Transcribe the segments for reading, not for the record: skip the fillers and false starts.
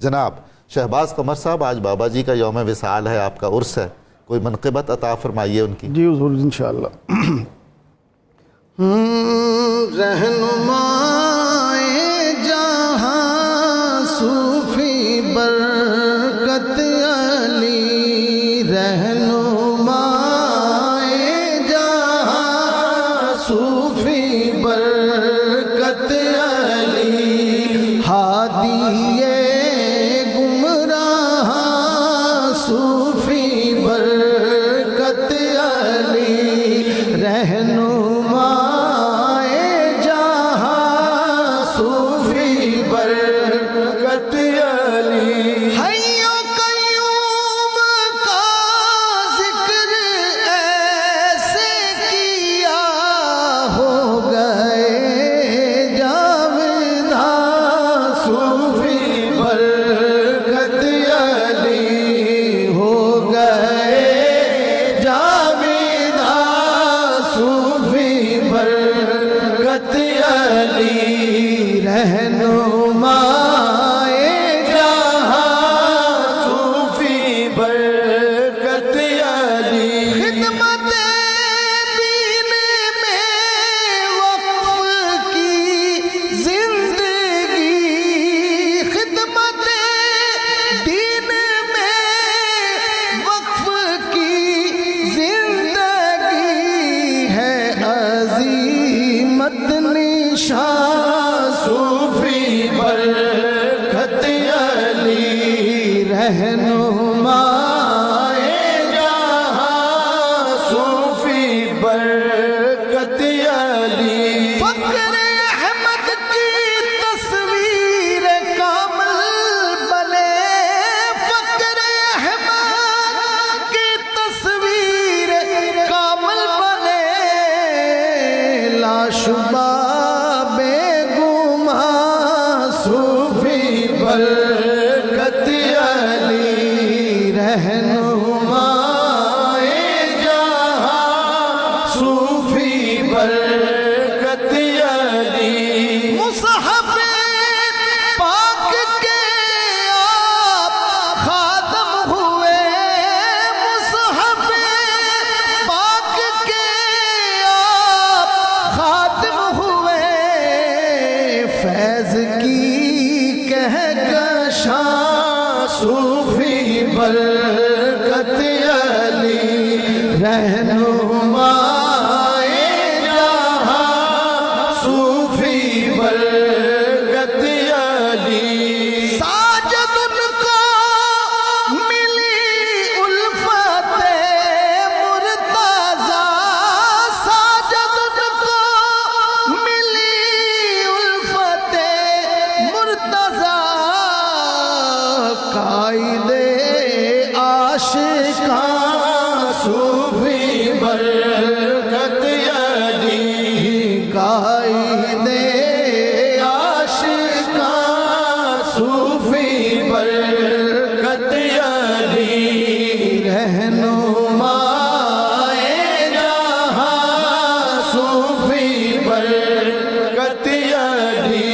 जनाब शहबाज कमर साहब, आज बाबा जी का यौम विसाल है, आपका उर्स है, कोई मनक़िबत अता फरमाइए उनकी। जी हुज़ूर इंशाअल्लाह। रहनुमाए जहाँ सूफी बरकत अली, रहनुमाए जहाँ सूफी बरकत अली, हादिए गुमराह सूफी बरकत अली, रहनुमाए जहाँ सूफी बरकत अली, हय्यो कय्यूम का जिक्र ऐसे किया, हो गए जावेदा सूफी बरकत अली, हो गए जावेदा सूफी बरकत अली, रहनुमाए जहाँ सूफी बरकत अली, खिदमत दीन में वक्फ की जिंदगी, खिदमत दीन में वक्फ की जिंदगी है, अज़ीमत निशान सूफी बरकत अली, रहनुमाए जहाँ सूफी बरकत अली, फ़क्र अहमद की तस्वीर कामिल बने, फ़क्र अहमद की तस्वीर कामिल बने, लाशुबा बेगुमा सूफी बरकत अली, रहनुमाए जहाँ सूफी बरकत अली, मुसहफ़ पाक के आप खातम हुए, मुसहफ़ पाक के आप खातम हुए, फैज़ की कहकशां सूफी बरकत अली, रहनुमाए जहाँ सूफी बरकत अली, साजद उनको मिली उल्फते मुर्तज़ा, साजद उनको मिली उल्फते मुर्तज़ा, कायदे आशिकां सूफी बरकत अली, कायदे आशिकां सूफी बरकत अली, रहनुमाए जहाँ सूफी बरकत अली,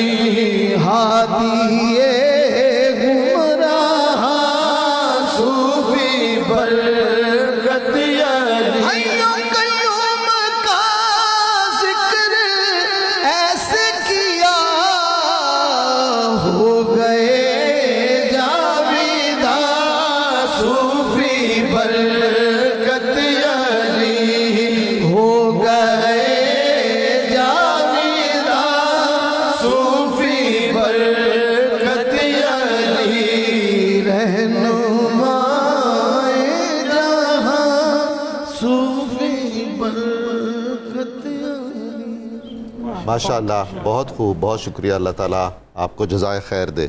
हादिए गुमराह सूफी बरकत अली, हय्यो कय्यूम का जिक्र ऐसे किया, हो गए जावेदा सूफी बरकत अली, हो गए जावेदा सूफी बरकत अली, रहनुमाए जहाँ सूफी बरकत अली। माशाअल्लाह, बहुत खूब, बहुत शुक्रिया। अल्लाह ताला आपको जज़ाए खैर दे।